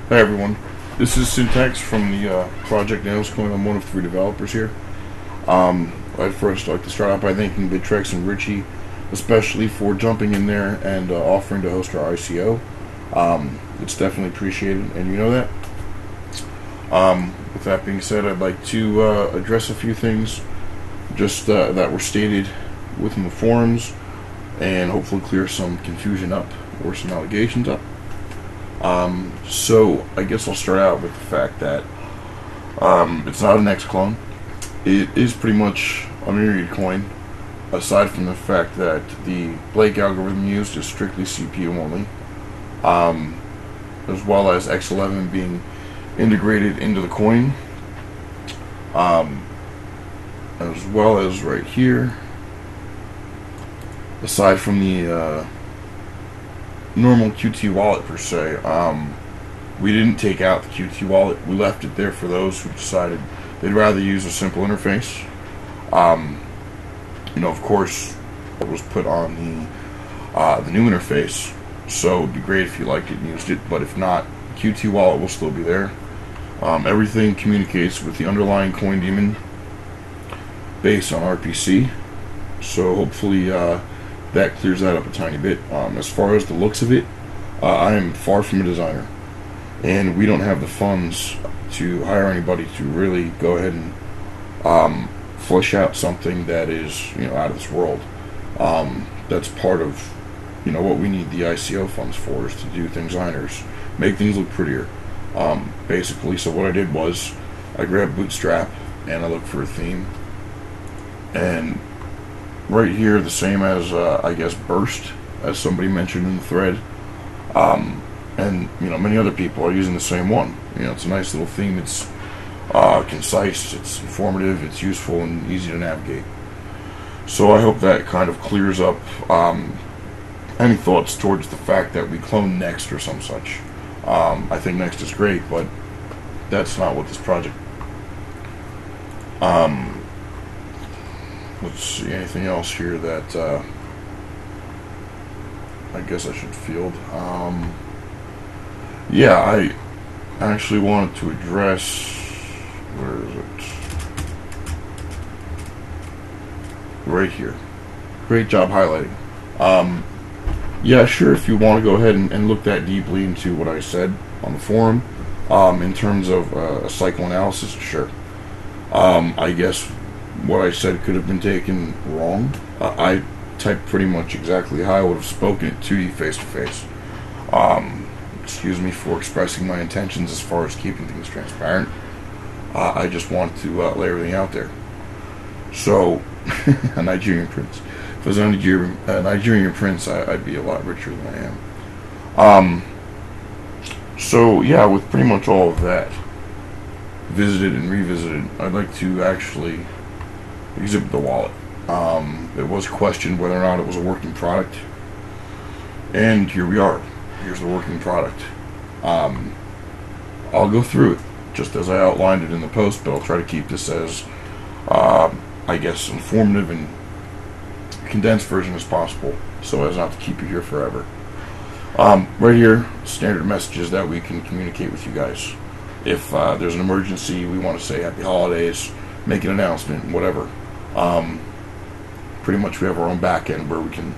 Hi everyone, this is Syntax from the Project Nailscoin. I'm one of 3 developers here. I'd first like to start out by thanking Bittrex and Richie, especially for jumping in there and offering to host our ICO. It's definitely appreciated, and you know that. With that being said, I'd like to address a few things just that were stated within the forums, and hopefully clear some confusion up or some allegations up. So I guess I'll start out with the fact that it's not an X clone. It is pretty much a myriad coin, aside from the fact that the Blake algorithm used is strictly CPU only, as well as X11 being integrated into the coin, as well as right here, aside from the normal QT wallet per se. We didn't take out the QT wallet. We left it there for those who decided they'd rather use a simple interface. Of course, it was put on the new interface, so it'd be great if you liked it and used it, but if not, QT wallet will still be there. Everything communicates with the underlying coin daemon based on RPC, so hopefully that clears that up a tiny bit. As far as the looks of it, I am far from a designer, and we don't have the funds to hire anybody to really go ahead and flesh out something that is out of this world. That's part of what we need the ICO funds for, is to do things designers, make things look prettier. Basically, so what I did was I grabbed Bootstrap and I looked for a theme, and right here, the same as I guess Burst, as somebody mentioned in the thread, and many other people are using the same one. It's a nice little theme. It's concise, it's informative, it's useful, and easy to navigate. So I hope that kind of clears up any thoughts towards the fact that we clone Next or some such. I think Next is great, but that's not what this project. Let's see, anything else here that I guess I should field. Yeah, I actually wanted to address, where is it? Right here. Great job highlighting. Yeah, sure, if you want to go ahead and look that deeply into what I said on the forum, in terms of a psychoanalysis, sure. I guess what I said could have been taken wrong. I typed pretty much exactly how I would have spoken it to you face to face. Excuse me for expressing my intentions as far as keeping things transparent. I just want to lay everything out there. So, a Nigerian prince. If I was a Nigerian prince, I'd be a lot richer than I am. So, yeah, with pretty much all of that visited and revisited, I'd like to actually exhibit the wallet. It was questioned whether or not it was a working product, and here we are. Here's the working product. I'll go through it just as I outlined it in the post, but I'll try to keep this as I guess informative and condensed version as possible, so as not to keep you here forever. Right here, standard messages that we can communicate with you guys. If there's an emergency, we want to say happy holidays, make an announcement, whatever. Pretty much we have our own back end where we can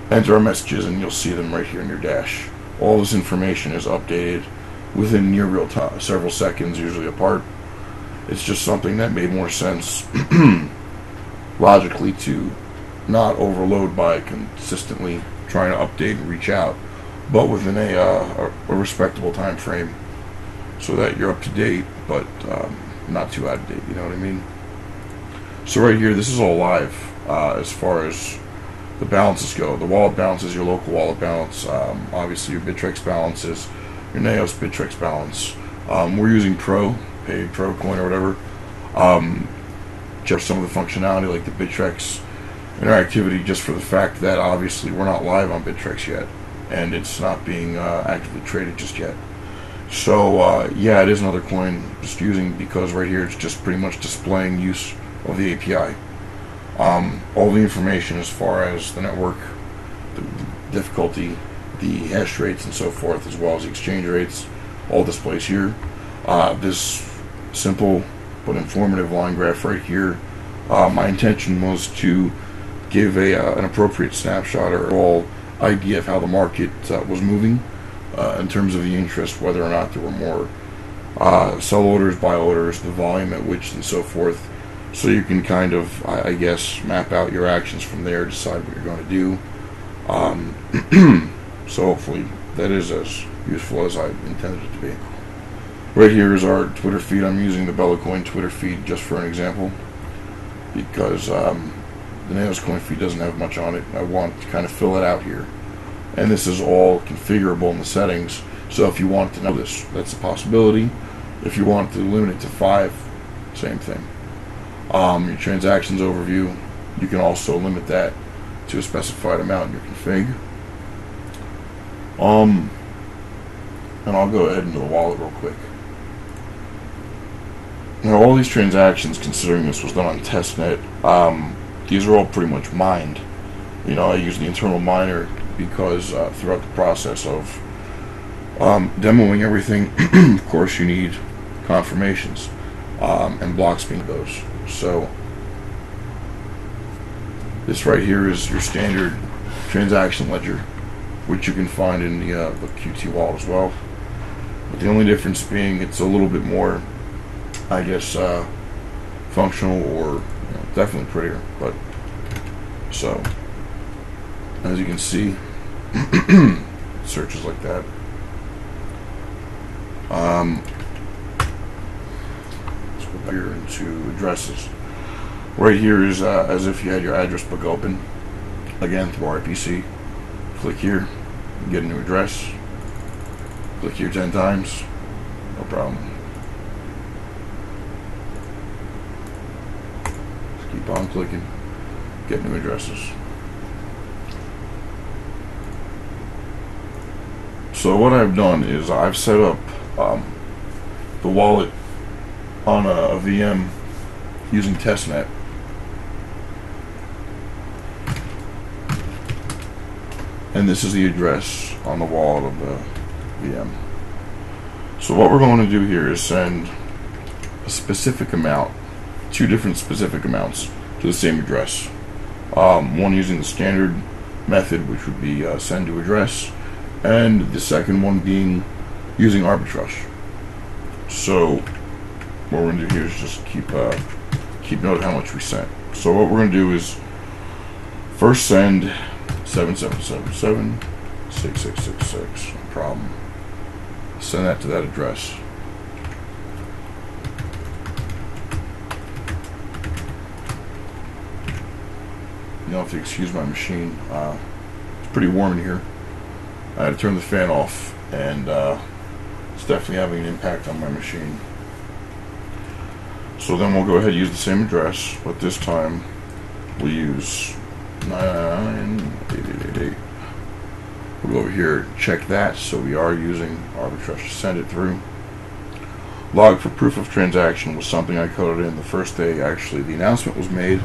enter our messages, and you'll see them right here in your dash. All this information is updated within near real time, several seconds usually apart. It's just something that made more sense logically to not overload by consistently trying to update and reach out, but within a respectable time frame, so that you're up to date, but not too out of date, you know what I mean? So right here, this is all live as far as the balances go. The wallet balance is your local wallet balance. Obviously your Bittrex balance is your Naos Bittrex balance. We're using paid Pro coin or whatever. Just some of the functionality like the Bittrex interactivity, just for the fact that obviously we're not live on Bittrex yet, and it's not being actively traded just yet. So yeah, it is another coin just using, because right here it's just pretty much displaying use of the API. All the information as far as the network, the difficulty, the hash rates and so forth, as well as the exchange rates, all displays here. This simple but informative line graph right here, my intention was to give an appropriate snapshot or overall idea of how the market was moving in terms of the interest, whether or not there were more sell orders, buy orders, the volume at which, and so forth. So you can kind of, I guess, map out your actions from there, decide what you're going to do. So hopefully that is as useful as I intended it to be. Right here is our Twitter feed. I'm using the Bellacoin Twitter feed just for an example, because the Nails Coin feed doesn't have much on it. I want to kind of fill it out here. And this is all configurable in the settings. So if you want to know this, that's a possibility. If you want to limit it to 5, same thing. Your transactions overview, you can also limit that to a specified amount in your config. And I'll go ahead into the wallet real quick. Now, all these transactions, considering this was done on testnet, these are all pretty much mined. You know, I use the internal miner because throughout the process of demoing everything, of course, you need confirmations and blocks being those. So this right here is your standard transaction ledger, which you can find in the QT wallet as well. But the only difference being it's a little bit more, I guess, functional, or definitely prettier. But so as you can see, searches like that. Let's go back here into addresses. Right here is as if you had your address book open, again through RPC. Click here, get a new address. Click here 10 times, no problem. Just keep on clicking, get new addresses. So what I've done is I've set up the wallet on a VM using testnet. And this is the address on the wallet of the VM. So what we're going to do here is send a specific amount, 2 different specific amounts to the same address. One using the standard method, which would be send to address, and the second one being using arbitrage. So what we're going to do here is just keep note of how much we sent. So what we're going to do is first send 7777 6666, no problem. Send that to that address. You know, if you excuse my machine, it's pretty warm in here. I had to turn the fan off, and it's definitely having an impact on my machine. So then we'll go ahead and use the same address, but this time we'll use 98888. We'll go over here, check that, so we are using arbitrage to send it through. Log for proof of transaction was something I coded in the first day actually the announcement was made,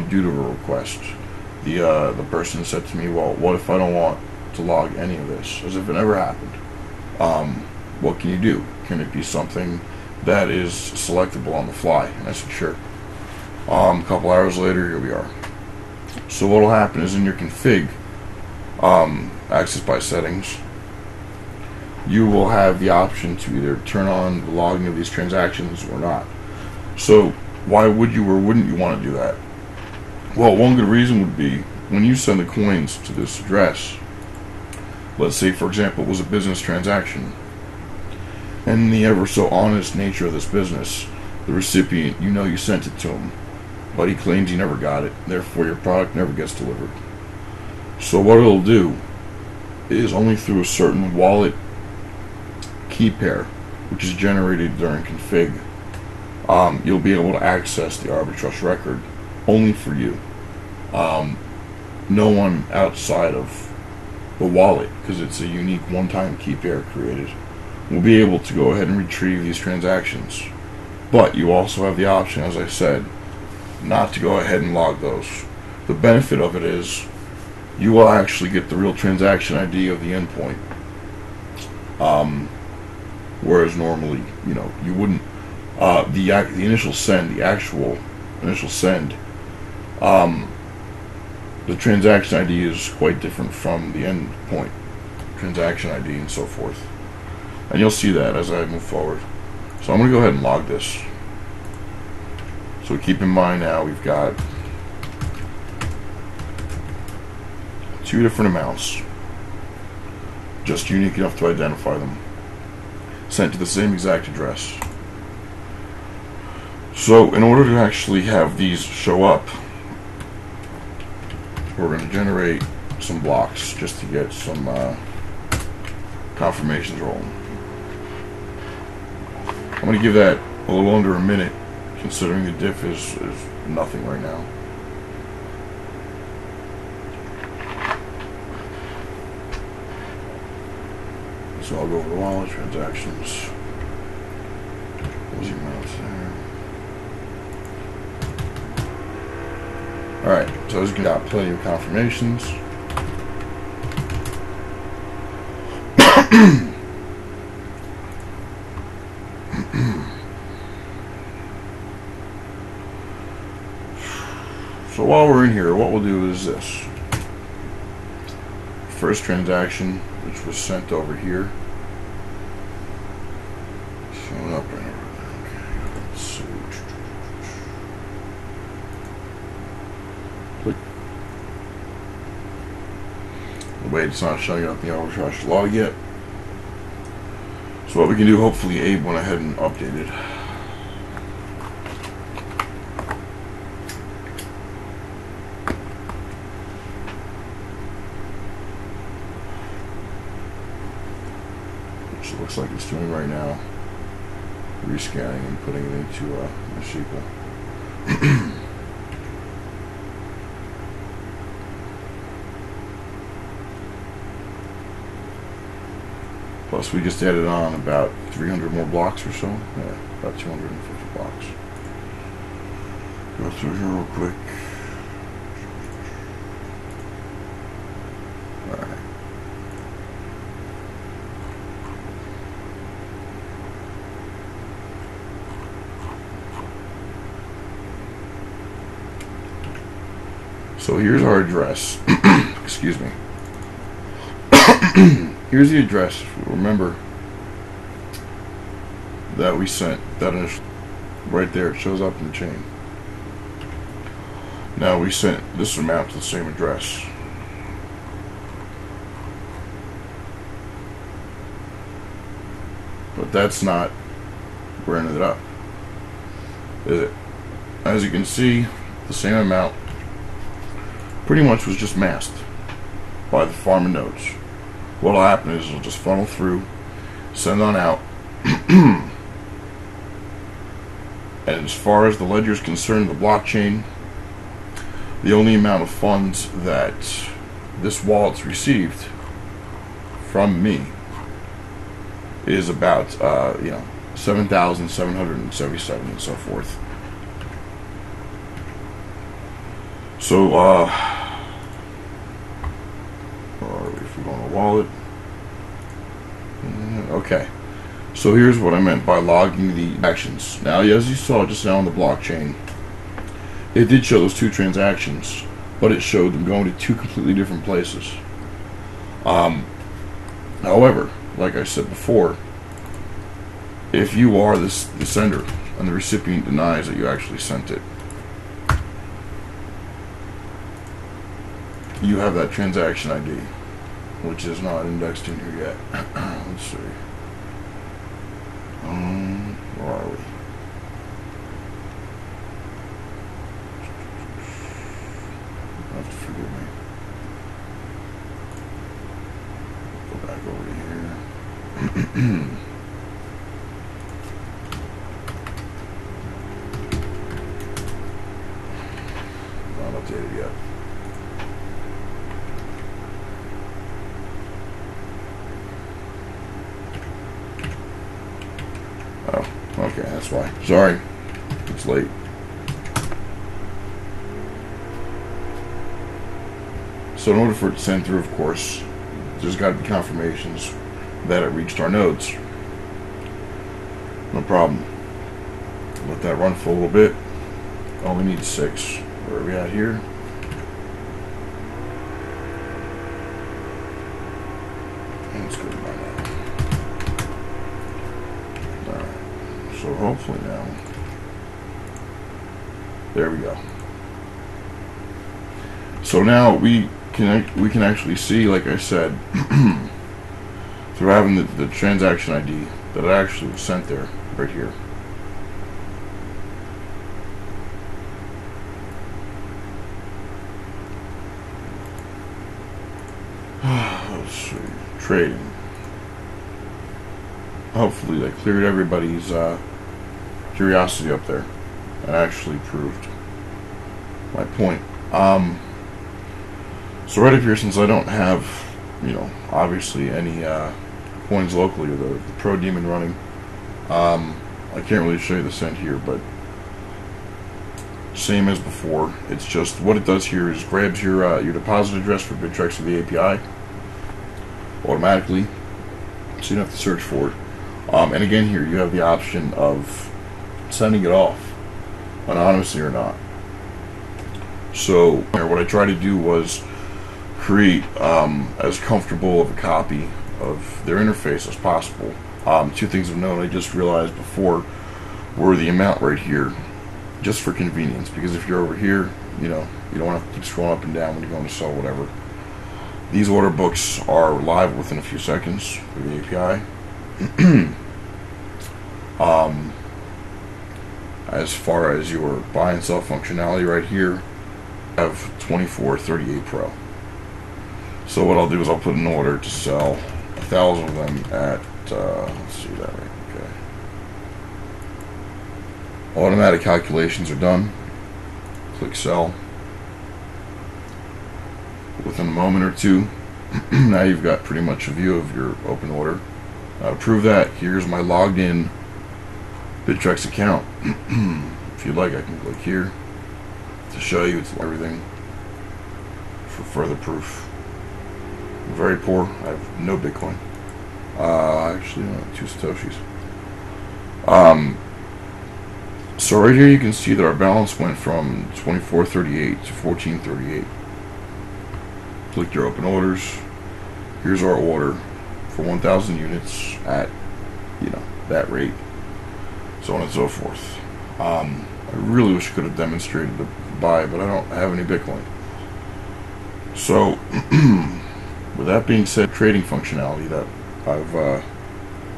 due to a request. The person said to me, well, what if I don't want to log any of this, as if it never happened? What can you do? Can it be something that is selectable on the fly? And I said, sure. A couple hours later, here we are. So what will happen is in your config, access by settings, you will have the option to either turn on the logging of these transactions or not. So why would you or wouldn't you want to do that? Well, one good reason would be when you send the coins to this address, let's say for example it was a business transaction, and in the ever so honest nature of this business, the recipient, you know you sent it to him, but he claims he never got it, therefore your product never gets delivered. So what it'll do is only through a certain wallet key pair, which is generated during config, you'll be able to access the arbitrage record only for you. No one outside of the wallet, because it's a unique one-time key pair created, will be able to go ahead and retrieve these transactions. But you also have the option, as I said, not to go ahead and log those. The benefit of it is you will actually get the real transaction ID of the endpoint. whereas normally, you wouldn't. The initial send, the actual initial send, the transaction ID is quite different from the end point transaction ID and so forth. And you'll see that as I move forward. So I'm going to go ahead and log this. So keep in mind now we've got two different amounts, just unique enough to identify them, sent to the same exact address. So in order to actually have these show up, we're going to generate some blocks just to get some confirmations rolling. I'm going to give that a little under a minute, considering the diff is nothing right now. So I'll go over to wallet transactions. Those amounts there. Alright, so as you can got plenty of confirmations. So while we're in here, what we'll do is this. First transaction, which was sent over here. Showing up right now. Okay, let's see. Click. Wait, it's not showing up the arbitrage log yet. So what we can do, hopefully Abe went ahead and updated. Which it looks like it's doing right now. Rescanning and putting it into Mashipa. Plus, we just added on about 300 more blocks or so. Yeah, about 250 blocks. Go through here real quick. Alright. So here's our address. Excuse me. Here's the address. Remember that we sent that initial right there. It shows up in the chain. Now we sent this amount to the same address. But that's not where it ended up, is it? As you can see, the same amount pretty much was just masked by the farmer nodes. What'll happen is it'll just funnel through, send on out, and as far as the ledger is concerned, the blockchain, the only amount of funds that this wallet's received from me is about 7,777 and so forth. So if we go on a wallet, okay. So here's what I meant by logging the actions. Now, as you saw just now on the blockchain, it did show those two transactions, but it showed them going to two completely different places. However, like I said before, if you are the sender and the recipient denies that you actually sent it, you have that transaction ID, which is not indexed in here yet. Let's see. Where are we? You have to forgive me. Go back over to here. Not updated yet. Oh, okay, that's why. Sorry, it's late. So in order for it to send through, of course, there's got to be confirmations that it reached our nodes. No problem. Let that run for a little bit. Only need 6. Where are we at here? And it's good by now. Alright. So hopefully now. There we go. So now we can actually see, like I said, through having the transaction ID that I actually was sent there right here. Let's see. Trading. Hopefully that cleared everybody's curiosity up there and actually proved my point. So right up here, since I don't have, obviously any coins locally or the Pro Demon running, I can't really show you the cent here, but same as before. It's just what it does here is grabs your deposit address for Bittrex through the API automatically, so you don't have to search for it. And again, here you have the option of sending it off anonymously or not. So what I tried to do was create as comfortable of a copy of their interface as possible. 2 things of note I just realized before were the amount right here, just for convenience, because if you're over here, you don't want to keep scrolling up and down when you're going to sell whatever. These order books are live within a few seconds through the API. As far as your buy and sell functionality right here, I have 2438 Pro. So what I'll do is I'll put an order to sell 1,000 of them at, let's see that right, okay. Automatic calculations are done. Click sell. Within a moment or two, now you've got pretty much a view of your open order. To prove that, here's my logged in Bittrex account. If you'd like, I can click here to show you it's everything for further proof. I'm very poor. I have no Bitcoin. Actually, no, 2 Satoshis. So right here you can see that our balance went from 2438 to 1438. Click your open orders. Here's our order for 1,000 units at, that rate, so on and so forth. I really wish I could have demonstrated the buy, but I don't have any Bitcoin. So, with that being said, trading functionality that I've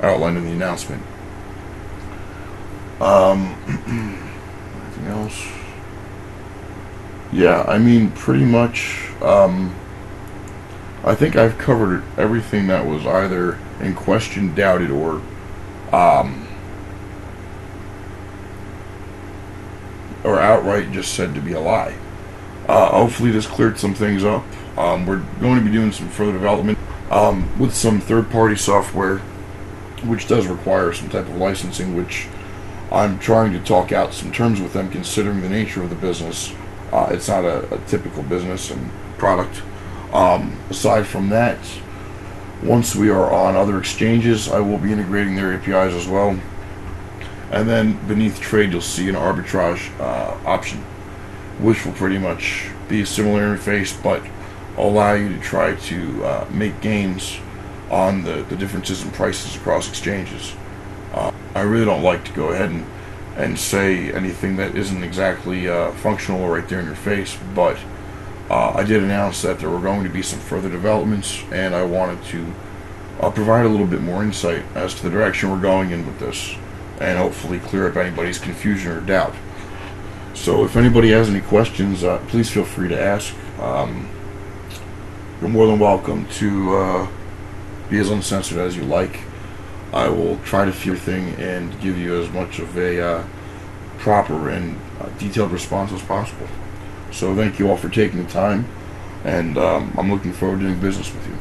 outlined in the announcement. Anything else? Yeah, I mean, pretty much, I think I've covered everything that was either in question, doubted, or outright just said to be a lie. Hopefully this cleared some things up. We're going to be doing some further development with some third-party software, which does require some type of licensing, which I'm trying to talk out some terms with them, considering the nature of the business. It's not a typical business and product. Aside from that, once we are on other exchanges, I will be integrating their APIs as well. And then beneath trade, you'll see an arbitrage option, which will pretty much be a similar interface, but allow you to try to make gains on the differences in prices across exchanges. I really don't like to go ahead and say anything that isn't exactly functional right there in your face, but I did announce that there were going to be some further developments, and I wanted to provide a little bit more insight as to the direction we're going in with this, and hopefully clear up anybody's confusion or doubt. So if anybody has any questions, please feel free to ask. You're more than welcome to be as uncensored as you like. I will try to feed everything and give you as much of a proper and detailed response as possible. So thank you all for taking the time, and I'm looking forward to doing business with you.